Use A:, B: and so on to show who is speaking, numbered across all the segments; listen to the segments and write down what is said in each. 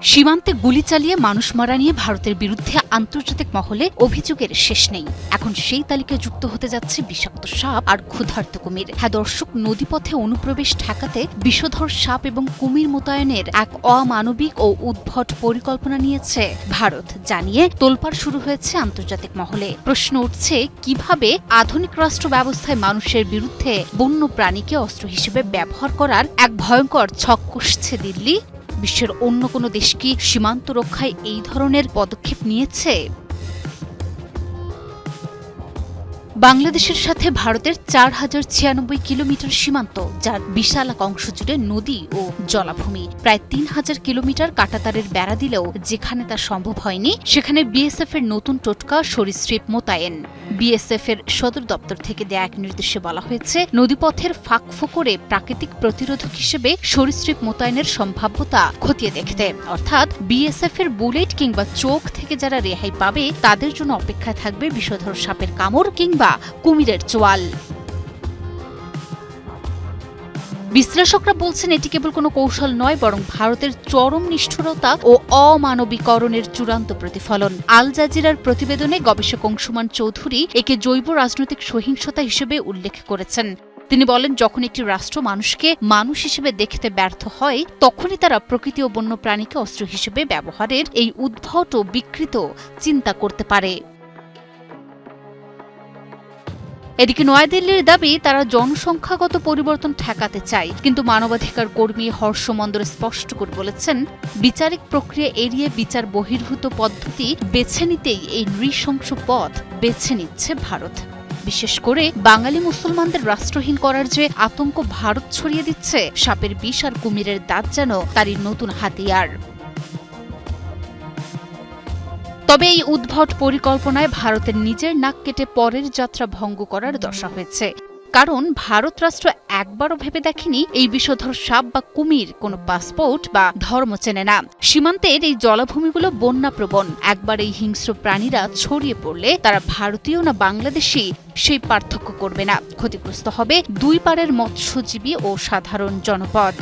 A: সীমান্তে গুলি চালিয়ে মানুষ মারা নিয়ে ভারতের বিরুদ্ধে আন্তর্জাতিক মহলে অভিযোগের শেষ নেই। এখন সেই তালিকায় যুক্ত হতে যাচ্ছে বিষাক্ত সাপ আর ক্ষুধার্ত কুমির। হ্যাঁ দর্শক, নদীপথে অনুপ্রবেশ ঠেকাতে বিষধর সাপ এবং কুমির মোতায়েনের এক অমানবিক ও উদ্ভট পরিকল্পনা নিয়েছে ভারত, জানিয়ে তোলপাড় শুরু হয়েছে আন্তর্জাতিক মহলে। প্রশ্ন উঠছে, কিভাবে আধুনিক রাষ্ট্র ব্যবস্থায় মানুষের বিরুদ্ধে বন্য প্রাণীকে অস্ত্র হিসেবে ব্যবহার করার এক ভয়ঙ্কর ছক কষছে দিল্লি? বিশ্বের অন্য কোনো দেশ কি সীমান্ত রক্ষায় এই ধরনের পদক্ষেপ নিয়েছে? বাংলাদেশের সাথে ভারতের 4096 কিলোমিটার সীমান্ত, যার বিশাল অংশ জুড়ে নদী ও জলাভূমি। প্রায় 3000 কিলোমিটার কাঁটাতারের বেড়া দিলেও যেখানে তা সম্ভব হয়নি, সেখানে বিএসএফ এর নতুন টোটকা সরীসৃপ মোতায়েন। বিএসএফ এর সদর দপ্তর থেকে দেয়া এক নির্দেশে বলা হয়েছে, নদীপথের ফাঁক ফোকরে প্রাকৃতিক প্রতিরোধক হিসেবে সরীসৃপ মোতায়েনের সম্ভাব্যতা খতিয়ে দেখতে। অর্থাৎ বিএসএফ এর বুলেট কিংবা চোখ থেকে যারা রেহাই পাবে, তাদের জন্য অপেক্ষায় থাকবে বিষধর সাপের কামড় কিংবা কুমিরের চোয়াল। বিশ্লেষকরা বলছেন, এটি কেবল কোনো কৌশল নয়, বরং ভারতের চরম নিষ্ঠুরতা ও অমানবিকরণের চূড়ান্ত প্রতিফলন। আল জাজিরার প্রতিবেদনে গবেষক অংশুমান চৌধুরী একে জৈব রাজনৈতিক সহিংসতা হিসেবে উল্লেখ করেছেন। তিনি বলেন, যখন একটি রাষ্ট্র মানুষকে মানুষ হিসেবে দেখতে ব্যর্থ হয়, তখনই তারা প্রকৃতি ও বন্য প্রাণীকে অস্ত্র হিসেবে ব্যবহারের এই উদ্ভট ও বিকৃত চিন্তা করতে পারে। এদিকে নয়াদিল্লির দাবি, তারা জনসংখ্যাগত পরিবর্তন ঠেকাতে চায়, কিন্তু মানবাধিকার কর্মী হর্ষ মন্দর স্পষ্ট করে বলেছেন, বিচারিক প্রক্রিয়া এড়িয়ে বিচার বহির্ভূত পদ্ধতি বেছে নিতেই এই নৃশংস পথ বেছে নিচ্ছে ভারত। বিশেষ করে বাঙালি মুসলমানদের রাষ্ট্রহীন করার যে আতঙ্ক ভারত ছড়িয়ে দিচ্ছে, সাপের বিষ আর কুমিরের দাঁত যেন তারই নতুন হাতিয়ার। তবে এই উদ্ভট পরিকল্পনায় ভারতের নিজের নাক কেটে পরের যাত্রা ভঙ্গ করার দশা হয়েছে। কারণ ভারত রাষ্ট্র একবারও ভেবে দেখেনি এই বিষধর সাপ বা কুমির কোনো পাসপোর্ট বা ধর্ম চেনে না। সীমান্তের এই জলাভূমিগুলো বন্যাপ্রবণ। একবার এই হিংস্র প্রাণীরা ছড়িয়ে পড়লে তারা ভারতীয় না বাংলাদেশি সেই পার্থক্য করবে না। ক্ষতিগ্রস্ত হবে দুই পাড়ের মৎস্যজীবী ও সাধারণ জনপদ।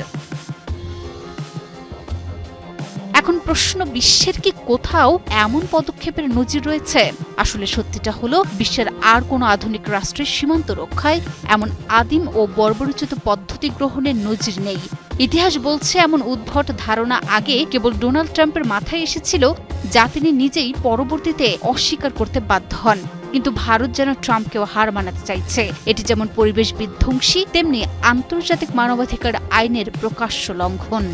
A: এখন প্রশ্ন, বিশ্বের কি কোথাও এমন পদক্ষেপের নজির রয়েছে? আসলে সত্যিটা হলো, বিশ্বের আর কোনো আধুনিক রাষ্ট্রের সীমান্ত রক্ষায় এমন আদিম ও বর্বরোচিত পদ্ধতি গ্রহণের নজির নেই। ইতিহাস বলছে, এমন উদ্ভট ধারণা আগে কেবল ডোনাল্ড ট্রাম্পের মাথায় এসেছিল, যা তিনি নিজেই পরবর্তীতে অস্বীকার করতে বাধ্য হন। কিন্তু ভারত যেন ট্রাম্পকেও হার মানাতে চাইছে। এটি যেমন পরিবেশ বিধ্বংসী, তেমনি আন্তর্জাতিক মানবাধিকার আইনের প্রকাশ্য লঙ্ঘন।